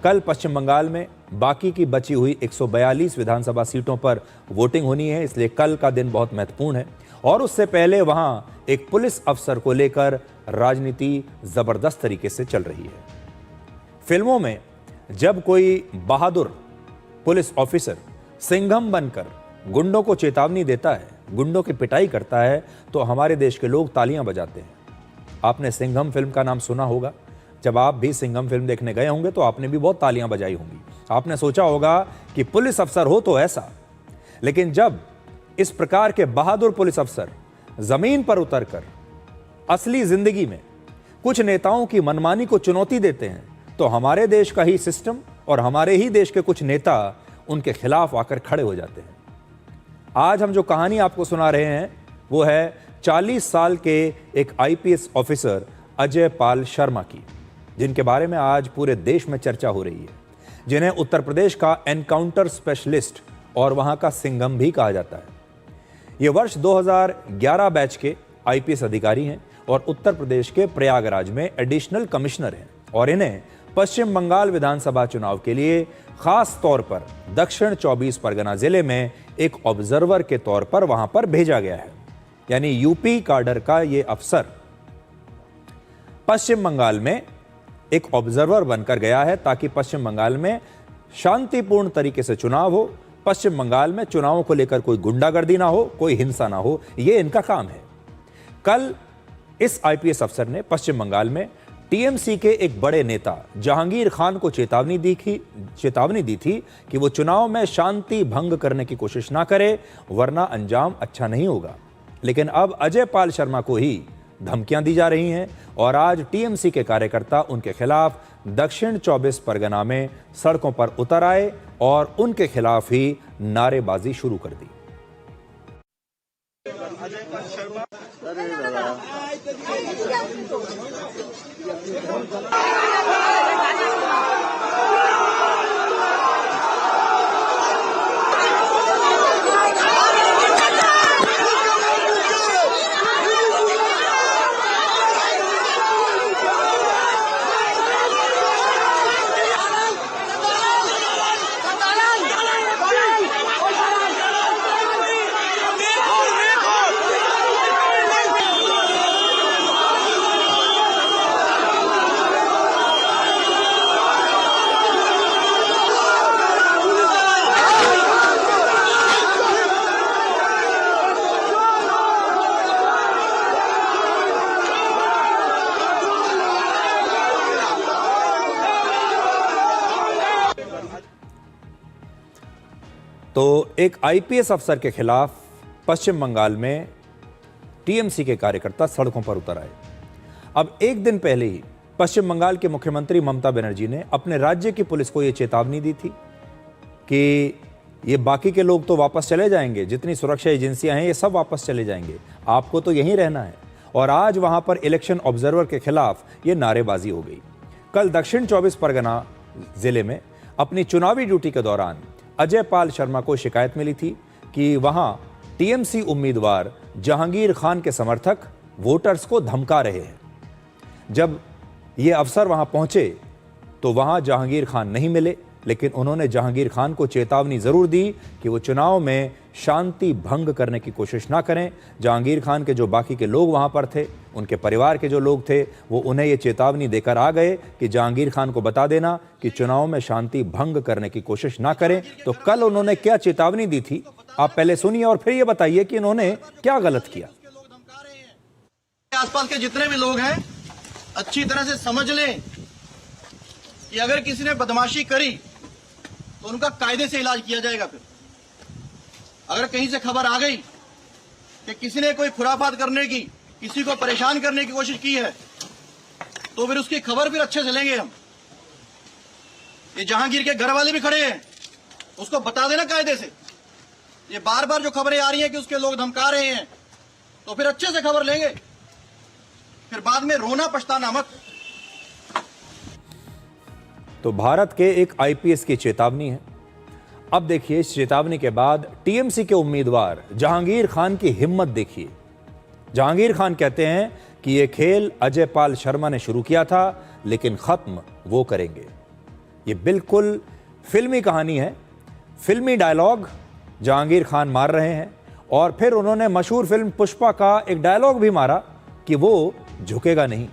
कल पश्चिम बंगाल में बाकी की बची हुई 142 विधानसभा सीटों पर वोटिंग होनी है, इसलिए कल का दिन बहुत महत्वपूर्ण है। और उससे पहले वहां एक पुलिस अफसर को लेकर राजनीति जबरदस्त तरीके से चल रही है। फिल्मों में जब कोई बहादुर पुलिस ऑफिसर सिंघम बनकर गुंडों को चेतावनी देता है, गुंडों की पिटाई करता है, तो हमारे देश के लोग तालियां बजाते हैं। आपने सिंघम फिल्म का नाम सुना होगा। जब आप भी सिंघम फिल्म देखने गए होंगे तो आपने भी बहुत तालियां बजाई होंगी। आपने सोचा होगा कि पुलिस अफसर हो तो ऐसा, लेकिन जब इस प्रकार के बहादुर पुलिस अफसर जमीन पर उतरकर असली जिंदगी में कुछ नेताओं की मनमानी को चुनौती देते हैं, तो हमारे देश का ही सिस्टम और हमारे ही देश के कुछ नेता उनके खिलाफ आकर खड़े हो जाते हैं। आज हम जो कहानी आपको सुना रहे हैं वो है 40 साल के एक आईपीएस ऑफिसर अजय पाल शर्मा की, जिनके बारे में आज पूरे देश में चर्चा हो रही है, जिन्हें उत्तर प्रदेश का एनकाउंटर स्पेशलिस्ट और वहां का सिंघम भी कहा जाता है। ये वर्ष 2011 बैच के आईपीएस अधिकारी हैं और उत्तर प्रदेश के प्रयागराज में एडिशनल कमिश्नर हैं, और इन्हें पश्चिम बंगाल विधानसभा चुनाव के लिए खास तौर पर दक्षिण 24 परगना जिले में एक ऑब्जर्वर के तौर पर वहां पर भेजा गया है। यानी यूपी काडर का ये अफसर पश्चिम बंगाल में एक ऑब्जर्वर बनकर गया है, ताकि पश्चिम बंगाल में शांतिपूर्ण तरीके से चुनाव हो, पश्चिम बंगाल में चुनावों को लेकर कोई गुंडागर्दी ना हो, कोई हिंसा ना हो, यह इनका काम है। कल इस आईपीएस अफसर ने पश्चिम बंगाल में टीएमसी के एक बड़े नेता जहांगीर खान को चेतावनी दी थी कि वो चुनाव में शांति भंग करने की कोशिश ना करे, वरना अंजाम अच्छा नहीं होगा। लेकिन अब अजय पाल शर्मा को ही धमकियां दी जा रही हैं, और आज टीएमसी के कार्यकर्ता उनके खिलाफ दक्षिण 24 परगना में सड़कों पर उतर आए और उनके खिलाफ ही नारेबाजी शुरू कर दी। तो एक आईपीएस अफसर के खिलाफ पश्चिम बंगाल में टीएमसी के कार्यकर्ता सड़कों पर उतर आए। अब एक दिन पहले ही पश्चिम बंगाल के मुख्यमंत्री ममता बनर्जी ने अपने राज्य की पुलिस को यह चेतावनी दी थी कि ये बाकी के लोग तो वापस चले जाएंगे, जितनी सुरक्षा एजेंसियां हैं ये सब वापस चले जाएंगे, आपको तो यहीं रहना है। और आज वहां पर इलेक्शन ऑब्जर्वर के खिलाफ ये नारेबाजी हो गई। कल दक्षिण 24 परगना जिले में अपनी चुनावी ड्यूटी के दौरान अजय पाल शर्मा को शिकायत मिली थी कि वहां टीएमसी उम्मीदवार जहांगीर खान के समर्थक वोटर्स को धमका रहे हैं। जब ये अफसर वहां पहुंचे तो वहां जहांगीर खान नहीं मिले, लेकिन उन्होंने जहांगीर खान को चेतावनी जरूर दी कि वो चुनाव में शांति भंग करने की कोशिश ना करें। जहांगीर खान के जो बाकी के लोग वहां पर थे, उनके परिवार के जो लोग थे, वो उन्हें ये चेतावनी देकर आ गए कि जहांगीर खान को बता देना कि चुनाव में शांति भंग करने की कोशिश ना करें। तो कल उन्होंने क्या चेतावनी दी थी, आप पहले सुनिए और फिर ये बताइए कि इन्होंने क्या गलत किया। आसपास के जितने भी लोग हैं अच्छी तरह से समझ लें कि अगर किसी ने बदमाशी करी तो उनका कायदे से इलाज किया जाएगा। फिर अगर कहीं से खबर आ गई कि किसी ने कोई खुराफात करने की, किसी को परेशान करने की कोशिश की है, तो फिर उसकी खबर फिर अच्छे से लेंगे हम। ये जहांगीर के घर वाले भी खड़े हैं, उसको बता देना कायदे से। ये बार बार जो खबरें आ रही हैं कि उसके लोग धमका रहे हैं, तो फिर अच्छे से खबर लेंगे, फिर बाद में रोना पछताना मत। तो भारत के एक आईपीएस की चेतावनी है। अब देखिए इस चेतावनी के बाद टीएमसी के उम्मीदवार जहांगीर खान की हिम्मत देखिए। जहांगीर खान कहते हैं कि यह खेल अजय पाल शर्मा ने शुरू किया था, लेकिन खत्म वो करेंगे। ये बिल्कुल फिल्मी कहानी है, फिल्मी डायलॉग जहांगीर खान मार रहे हैं और फिर उन्होंने मशहूर फिल्म पुष्पा का एक डायलॉग भी मारा कि वो झुकेगा नहीं।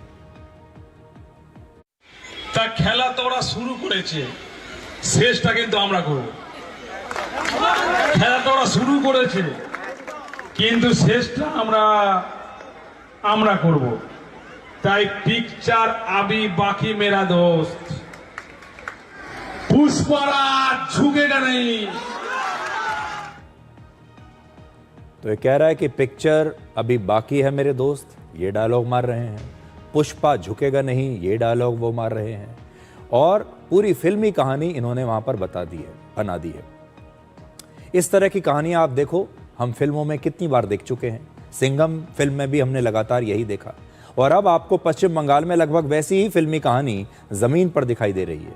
তা খেলা তো ওরা শুরু করেছে, শেষটা কিন্তু আমরা করব। খেলা তো ওরা শুরু করেছে কিন্তু শেষটা আমরা করব। তাই পিকচার আবি বাকি মেরা দোস্ত, পুষ্পারা ঝুঁকেगा नहीं। तो ये कह रहा है कि पिक्चर अभी बाकी है मेरे दोस्त, ये डायलॉग मार रहे हैं। पुष्पा झुकेगा नहीं, ये डायलॉग वो मार रहे हैं और पूरी फिल्मी कहानी इन्होंने वहां पर बता दी है, बना दी है। इस तरह की कहानियां आप देखो, हम फिल्मों में कितनी बार देख चुके हैं। सिंघम फिल्म में भी हमने लगातार यही देखा और अब आपको पश्चिम बंगाल में लगभग वैसी ही फिल्मी कहानी जमीन पर दिखाई दे रही है।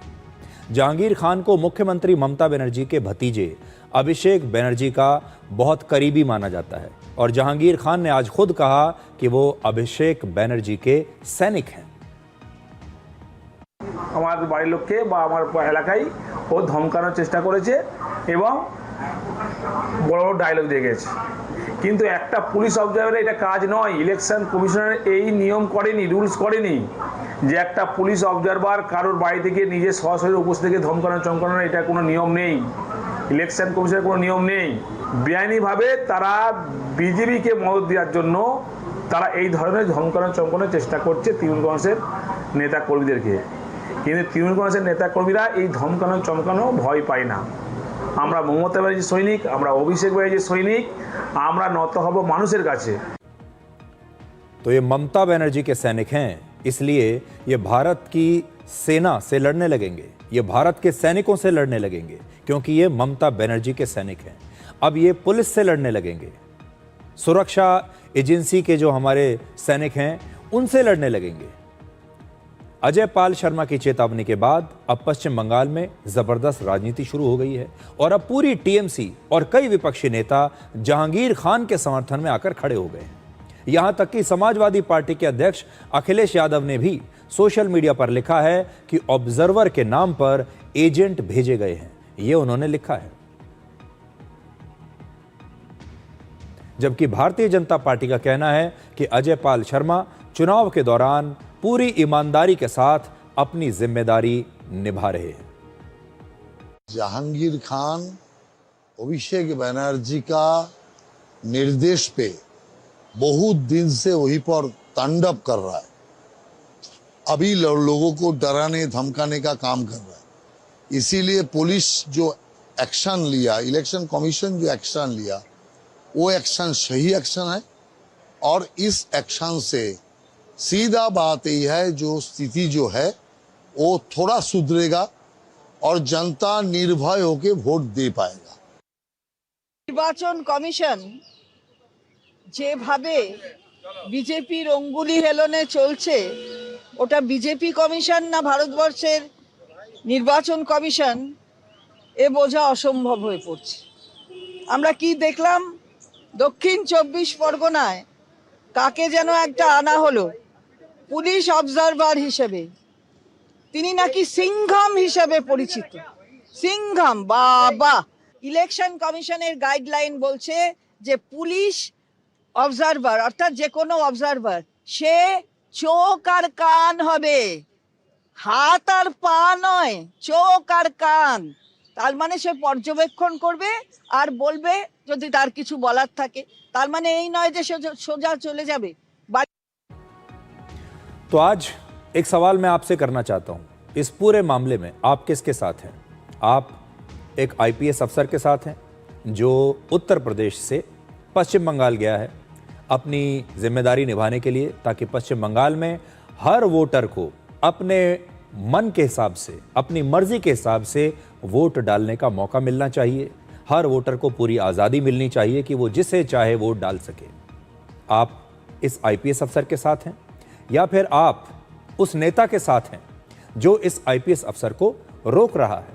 जहांगीर खान को मुख्यमंत्री ममता बनर्जी के भतीजे अभिषेक बनर्जी का बहुत करीबी माना जाता है और जहांगीर खान ने आज खुद कहा कि वो अभिषेक बनर्जी के सैनिक हैं। আমার বাড়ির লোককে বা আমার এলাকায় ও ধমকানোর চেষ্টা করেছে এবং বড় বড় ডায়লগ দিয়ে গেছে, কিন্তু একটা পুলিশ অবজারভারের এটা কাজ নয়। ইলেকশন কমিশনার এই নিয়ম করেনি, রুলস করেনি যে একটা পুলিশ অবজারভার কারোর বাড়ি থেকে নিজে সরাসরি উপস্থিত থেকে ধমকানো চমকানোর, এটা কোনো নিয়ম নেই। ইলেকশন কমিশনের কোনো নিয়ম নেই। বেআইনিভাবে তারা বিজেপিকে মদত দেওয়ার জন্য তারা এই ধরনের ধমকানো চমকানোর চেষ্টা করছে তৃণমূল কংগ্রেসের নেতা কর্মীদেরকে, কিন্তু তৃণমূল কংগ্রেসের নেতা কর্মীরা এই ধমকানো চমকানো ভয় পায় না। আমরা মমতা ব্যানার্জির সৈনিক, আমরা অভিষেক ব্যানার্জির সৈনিক, আমরা নত হব মানুষের কাছে। तो ये ममता बनर्जी के सैनिक हैं, इसलिए ये भारत की सेना से लड़ने लगेंगे, ये भारत के सैनिकों से लड़ने लगेंगे क्योंकि ये ममता बनर्जी के सैनिक हैं। अब ये पुलिस से लड़ने लगेंगे, सुरक्षा एजेंसी के जो हमारे सैनिक हैं उनसे लड़ने लगेंगे। अजय पाल शर्मा की चेतावनी के बाद अब पश्चिम बंगाल में जबरदस्त राजनीति शुरू हो गई है और अब पूरी टीएमसी और कई विपक्षी नेता जहांगीर खान के समर्थन में आकर खड़े हो गए हैं। यहां तक कि समाजवादी पार्टी के अध्यक्ष अखिलेश यादव ने भी सोशल मीडिया पर लिखा है कि ऑब्जर्वर के नाम पर एजेंट भेजे गए हैं, ये उन्होंने लिखा है। जबकि भारतीय जनता पार्टी का कहना है कि अजय पाल शर्मा चुनाव के दौरान पूरी ईमानदारी के साथ अपनी जिम्मेदारी निभा रहे हैं। जहांगीर खान अभिषेक बनर्जी का निर्देश पे बहुत दिन से वहीं पर तांडव कर रहा है, अभी लोगों को डराने धमकाने का काम कर रहा है। इसीलिए पुलिस जो एक्शन लिया, इलेक्शन कमीशन जो एक्शन लिया, वो एक्शन सही एक्शन है और इस एक्शन से सीधा बात यही है, जो स्थिति जो है वो थोड़ा सुधरेगा और जनता निर्भय होकर वोट दे पाएगा। নির্বাচন কমিশন যেভাবে বিজেপির অঙ্গুলি হেলনে চলছে, ওটা বিজেপি কমিশন না ভারতবর্ষের নির্বাচন কমিশন, এ বোঝা অসম্ভব হয়ে পড়ছে। আমরা কি দেখলাম, দক্ষিণ 24 পরগনায় কাকে যেন একটা আনা হলো পুলিশ অবজারভার হিসেবে, তিনি নাকি সিংঘম হিসেবে পরিচিত। সিংঘম বাবা, ইলেকশন কমিশনের গাইডলাইন বলছে যে পুলিশ অবজারভার অর্থাৎ যে কোনো অবজারভার সে চোখ আর কান হবে, হাত আর পা নয়, চোখ আর কান। তার মানে সে পর্যবেক্ষণ করবে আর বলবে যদি তার কিছু বলার থাকে। তার মানে এই নয় যে সে সোজা চলে যাবে। तो आज एक सवाल मैं आपसे करना चाहता हूं, इस पूरे मामले में आप किसके साथ हैं? आप एक आईपीएस अफसर के साथ हैं जो उत्तर प्रदेश से पश्चिम बंगाल गया है अपनी जिम्मेदारी निभाने के लिए, ताकि पश्चिम बंगाल में हर वोटर को अपने मन के हिसाब से, अपनी मर्जी के हिसाब से वोट डालने का मौका मिलना चाहिए। हर वोटर को पूरी आज़ादी मिलनी चाहिए कि वो जिसे चाहे वोट डाल सके। आप इस आईपीएस अफसर के साथ हैं या फिर आप उस नेता के साथ हैं जो इस आईपीएस अफसर को रोक रहा है?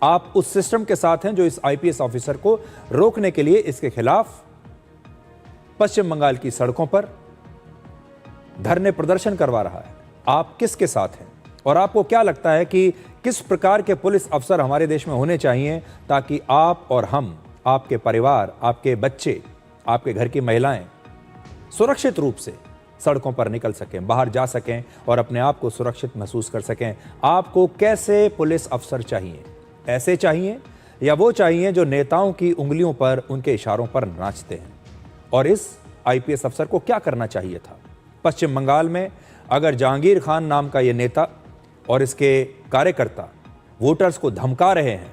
आप उस सिस्टम के साथ हैं जो इस आईपीएस ऑफिसर को रोकने के लिए इसके खिलाफ पश्चिम बंगाल की सड़कों पर धरने प्रदर्शन करवा रहा है? आप किसके साथ हैं? और आपको क्या लगता है कि किस प्रकार के पुलिस अफसर हमारे देश में होने चाहिए ताकि आप और हम, आपके परिवार, आपके बच्चे, आपके घर की महिलाएं सुरक्षित रूप से सड़कों पर निकल सकें, बाहर जा सकें और अपने आप को सुरक्षित महसूस कर सकें? आपको कैसे पुलिस अफसर चाहिए? ऐसे चाहिए या वो चाहिए जो नेताओं की उंगलियों पर, उनके इशारों पर नाचते हैं? और इस आईपीएस अफसर को क्या करना चाहिए था? पश्चिम बंगाल में अगर जहांगीर खान नाम का ये नेता और इसके कार्यकर्ता वोटर्स को धमका रहे हैं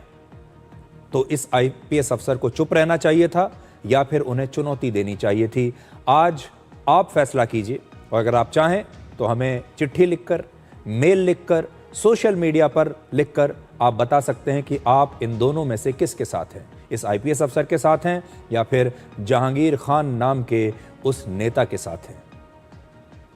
तो इस आईपीएस अफसर को चुप रहना चाहिए था या फिर उन्हें चुनौती देनी चाहिए थी? आज आप फैसला कीजिए। और अगर आप चाहें तो हमें चिट्ठी लिखकर, मेल लिखकर, सोशल मीडिया पर लिखकर आप बता सकते हैं कि आप इन दोनों में से किसके साथ हैं, इस आईपीएस अफसर के साथ हैं या फिर जहांगीर खान नाम के उस नेता के साथ हैं।